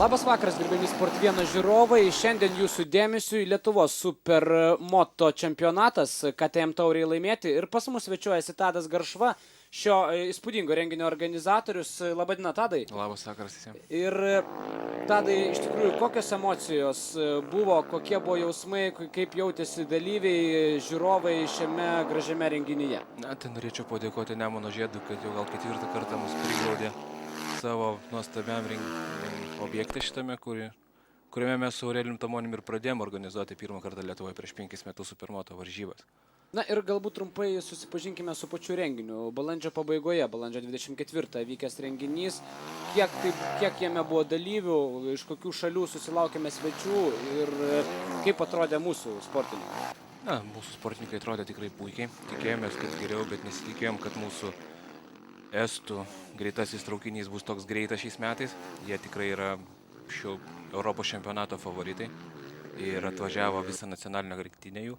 Labas vakaras, gerbiami Sport1 žiūrovai. Šiandien jūsų dėmesiui Lietuvos supermoto čempionatas, KTM tauriai laimėti. Ir pas mus svečiuojasi Tadas Garšva, šio įspūdingo renginio organizatorius. Labadiena, Tadai. Labas vakaras visiems. Ir Tadai, iš tikrųjų, kokios emocijos buvo, kokie buvo jausmai, kaip jautėsi dalyviai, žiūrovai šiame gražiame renginyje? Na, tai norėčiau padėkoti Nemuno žiedui, kad jau gal 4 kartą mus priglaudė savo nuostabiam objekte šitame, kuriame mes su Aurelijum Tamonim ir pradėjome organizuoti pirmą kartą Lietuvoje prieš 5 metus supermoto varžybas. Na ir galbūt trumpai susipažinkime su pačiu renginiu. Balandžio pabaigoje, balandžio 24 vykęs renginys. Kiek jame buvo dalyvių, iš kokių šalių susilaukėme svečių ir kaip atrodė mūsų sportininkai? Na, mūsų sportininkai atrodė tikrai puikiai. Tikėjomės, kad geriau, bet nesitikėjom, kad mūsų estų greitasis traukinys bus toks greitas šiais metais. Jie tikrai yra šio Europos čempionato favoritai ir atvažiavo visą nacionalinę rinktinę jų.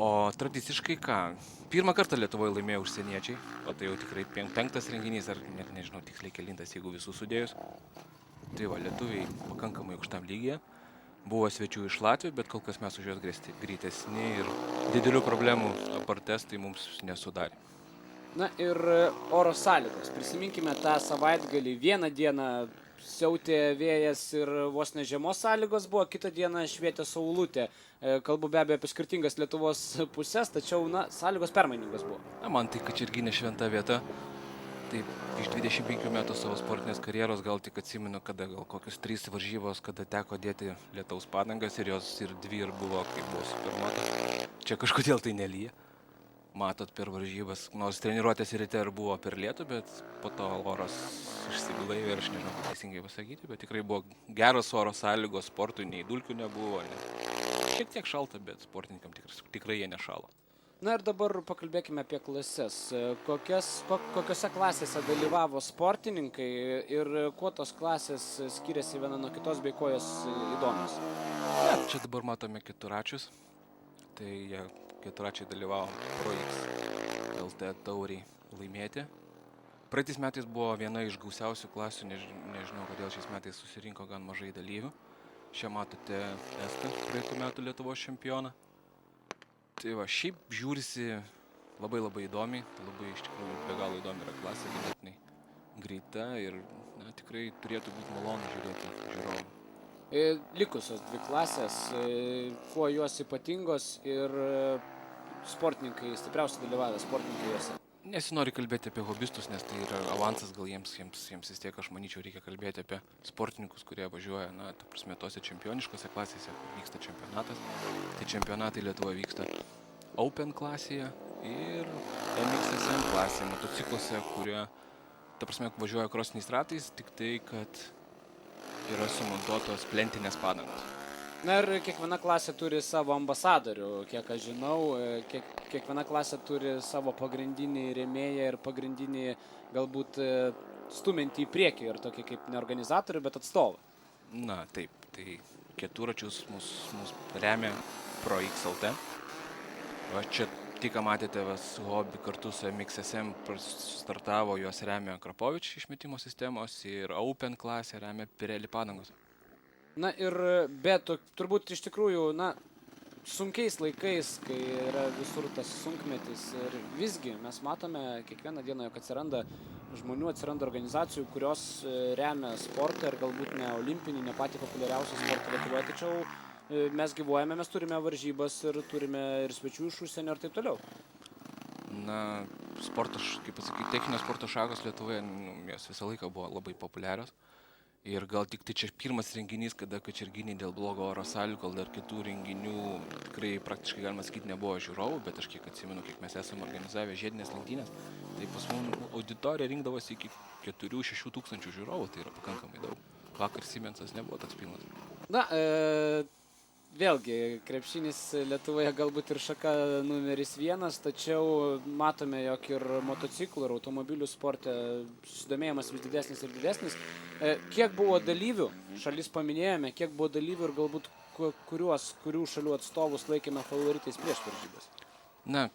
O tradiciškai ką? Pirmą kartą Lietuvoje laimėjo užsieniečiai, o tai jau tikrai 5 renginys, ar net nežinau tiksliai kelintas, jeigu visus sudėjus. Tai va, lietuviai pakankamai aukštam lygyje. Buvo svečių iš Latvijos, bet kol kas mes už juos greitesni ir didelių problemų apart estai mums nesudarė. Na ir oro sąlygos. Prisiminkime tą savaitgalį. Vieną dieną siautė vėjas ir vos ne žiemos sąlygos buvo, kitą dieną švietė saulutė. Kalbu be abejo apie skirtingas Lietuvos pusės, tačiau sąlygos permainingos buvo. Na, man tai Kačerginė šventa vieta. Taip, iš 25 metų savo sportinės karjeros gal tik atsimenu, kada gal kokius 3 varžybos, kada teko dėti lietaus padangas ir jos ir 2 ir buvo, kaip buvo supermotas. Čia kažkodėl tai nelyja. Matot per varžybas, nors treniruotės ryte ir buvo per lietų, bet po to oras išsiblaivė ir aš nežinau, kaip teisingai pasakyti, bet tikrai buvo geros oro sąlygos, sportui nei dulkių nebuvo. Šiek tiek šalta, bet sportininkam tikrai jie nešalo. Na ir dabar pakalbėkime apie klases. Kokiose klasėse dalyvavo sportininkai ir kuo tos klasės skiriasi viena nuo kitos bei kuo jos įdomios? Ja, čia dabar matome keturračius. Tai jie keturračiai dalyvavo ProX LT tauriai laimėti. Praeitais metais buvo viena iš gausiausių klasių, nežinau, kodėl šiais metais susirinko gan mažai dalyvių. Čia matote estą praeitų metų Lietuvos čempioną. Tai va, šiaip žiūrisi labai įdomiai, labai iš tikrųjų be galo įdomi yra klasė, ganėtinai greita ir tikrai turėtų būti malonu žiūrėti žiūrovų. Likusios 2 klasės, kuo jos ypatingos ir sportininkai, stipriausiai dalyvavę sportininkai juose? Nesinori kalbėti apie hobistus, nes tai yra avansas, gal jiems vis tiek, aš manyčiau, reikia kalbėti apie sportininkus, kurie važiuoja, ta prasme, tose čempioniškose klasėse vyksta čempionatas. Tai čempionatai Lietuvoje vyksta Open klasėje ir MXSM klasėje, motocikluose, kurie, ta prasme, važiuoja krosiniais ratais, tik tai, kad yra sumontuotos plentinės padangos. Na ir kiekviena klasė turi savo ambasadorių, kiek aš žinau, kiekviena klasė turi savo pagrindinį rėmėją ir pagrindinį galbūt stumiantį į priekį ir tokį kaip ne organizatorių, bet atstovą. Na taip, tai keturračius mus remia ProX LT. O čia tik matėte, hobby kartu su MXSM startavo, juos remia Krapovič išmetimo sistemos ir Open klasė remia Pirelli padangos. Na ir bet turbūt iš tikrųjų, sunkiais laikais, kai yra visur tas sunkmetis ir visgi mes matome kiekvieną dieną, jog atsiranda žmonių, atsiranda organizacijų, kurios remia sportą ir galbūt ne olimpinį, ne patį populiariausią sportą Lietuvoje, tačiau mes gyvuojame, mes turime varžybas ir turime ir svečių iš užsienio ir taip toliau. Na, sportas, kaip pasakyti, techninio sporto šakos Lietuvoje, jos visą laiką buvo labai populiarios. Ir gal tik tai čia pirmas renginys, kada Kačerginėj dėl blogo oro sąlygų, gal dar kitų renginių tikrai praktiškai galima sakyti nebuvo žiūrovų, bet aš kiek atsimenu, kiek mes esame organizavę žiedinės lenktynės, tai pas mums auditorija rinkdavosi iki 4-6 tūkstančių žiūrovų, tai yra pakankamai daug. Vakar Siemensas nebuvo toks pilnas. Na, vėlgi, krepšinis Lietuvoje galbūt ir šaka numeris 1, tačiau matome, jog ir motociklų, ir automobilių sporte susidomėjimas vis didesnis ir didesnis. Kiek buvo dalyvių, šalis paminėjome, kiek buvo dalyvių ir galbūt kurių šalių atstovus laikėme favoritais prieš varžybas? Na,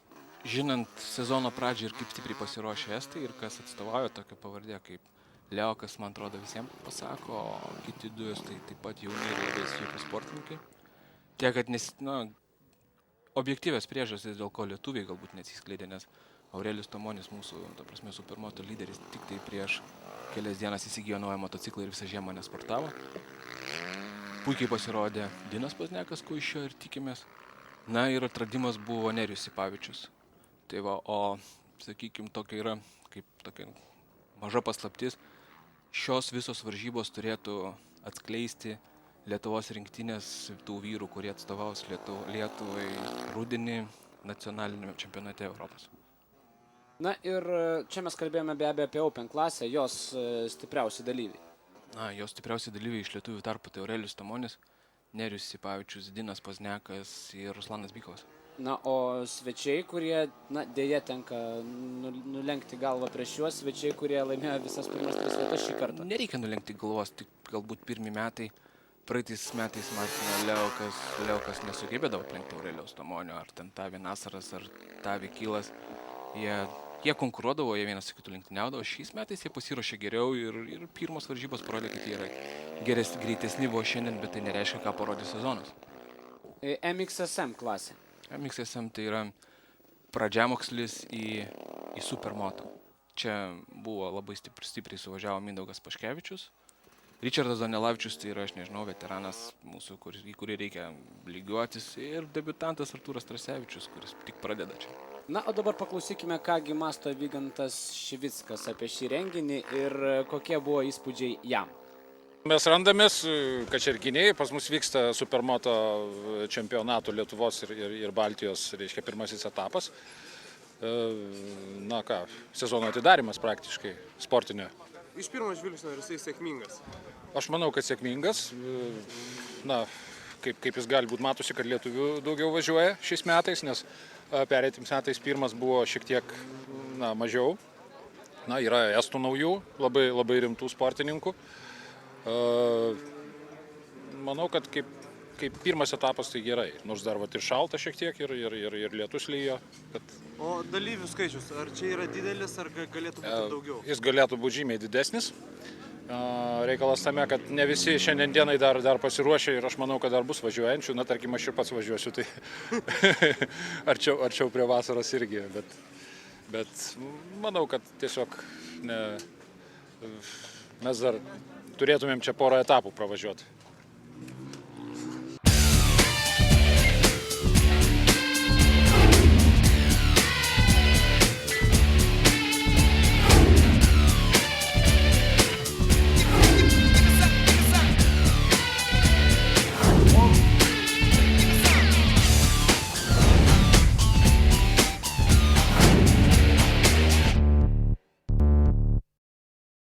žinant sezono pradžią ir kaip stipriai pasiruošė estai ir kas atstovauja tokią pavardę kaip Leokas, man atrodo, visiems pasako, o kiti du tai taip pat jauni ir labai sveiki sportininkai. Tiek, kad objektyvios priežastys, dėl ko lietuviai galbūt neatsiskleidė, nes Aurelijus Tomonis, mūsų, ta prasme, supermoto lyderis, tik tai prieš kelias dienas įsigijo naują motociklą ir visą žiemą nesportavo. Puikiai pasirodė Dinas Pozniakas, ko iš jo ir tikimės. Na ir atradimas buvo Nerijus Sipavičius. Tai va, o, sakykime, tokia yra, kaip tokia maža paslaptis, šios visos varžybos turėtų atskleisti Lietuvos rinktinės tų vyrų, kurie atstovaus Lietuvai rudenį nacionaliniame čempionate Europos. Na ir čia mes kalbėjome be abejo apie Open klasę, jos stipriausi dalyviai. Na, jos stipriausi dalyviai iš lietuvių tarpo tai Aurelijus Tomonis, Nerijus Sipavičius, Dinas Pozniakas ir Ruslanas Bykovas. Na, o svečiai, kurie, dėja tenka nulenkti galvą prieš juos, svečiai, kurie laimėjo visas pirmas 3 vietas šį kartą. Nereikia nulenkti galvos, tik galbūt pirmi metai. Praeitais metais Martino Leokas nesugebėdavo aplenkti Aurelijaus Tomonio, ar ten Tavi Nasaras, ar Tavi Kylas. Jie konkuruodavo, jie vienas su kitu lenktyniaudavo. Šiais metais jie pasiruošė geriau ir pirmos varžybos parodė, kad jie yra greitesni buvo šiandien, bet tai nereiškia, ką parodė sezonas. MXSM klasė. MXSM tai yra pradžiamokslis į supermoto. Čia buvo labai stipriai suvažiavo Mindaugas Paškevičius. Ričardas Donelavičius tai yra, aš nežinau, veteranas mūsų, į kurį reikia lygiuotis, ir debiutantas Artūras Trasevičius, kuris tik pradeda čia. Na, o dabar paklausykime, kągi mąsto Vygantas Šivickas apie šį renginį ir kokie buvo įspūdžiai jam. Mes randamės Kačerginėje, pas mus vyksta supermoto čempionato Lietuvos ir Baltijos, reiškia, pirmasis etapas. Na ką, sezono atidarimas praktiškai, sportinio. Iš pirmo žvilgsnio ar jisai sėkmingas? Aš manau, kad sėkmingas. Na, kaip jis gali būti, matosi, kad lietuvių daugiau važiuoja šiais metais, nes pereitiems metais pirmas buvo šiek tiek mažiau. Na, yra estų naujų, labai rimtų sportininkų. Manau, kad kaip pirmas etapas tai gerai, nors dar ir šalta šiek tiek ir lietus lyjo. O dalyvių skaičius, ar čia yra didelis, ar galėtų būti daugiau? Jis galėtų būti žymiai didesnis. Reikalas tame, kad ne visi šiandien dienai dar pasiruošė ir aš manau, kad dar bus važiuojančių. Na, tarkim, aš ir pats važiuosiu, tai arčiau prie vasaros irgi. Bet manau, kad tiesiog mes dar turėtumėm čia porą etapų pravažiuoti.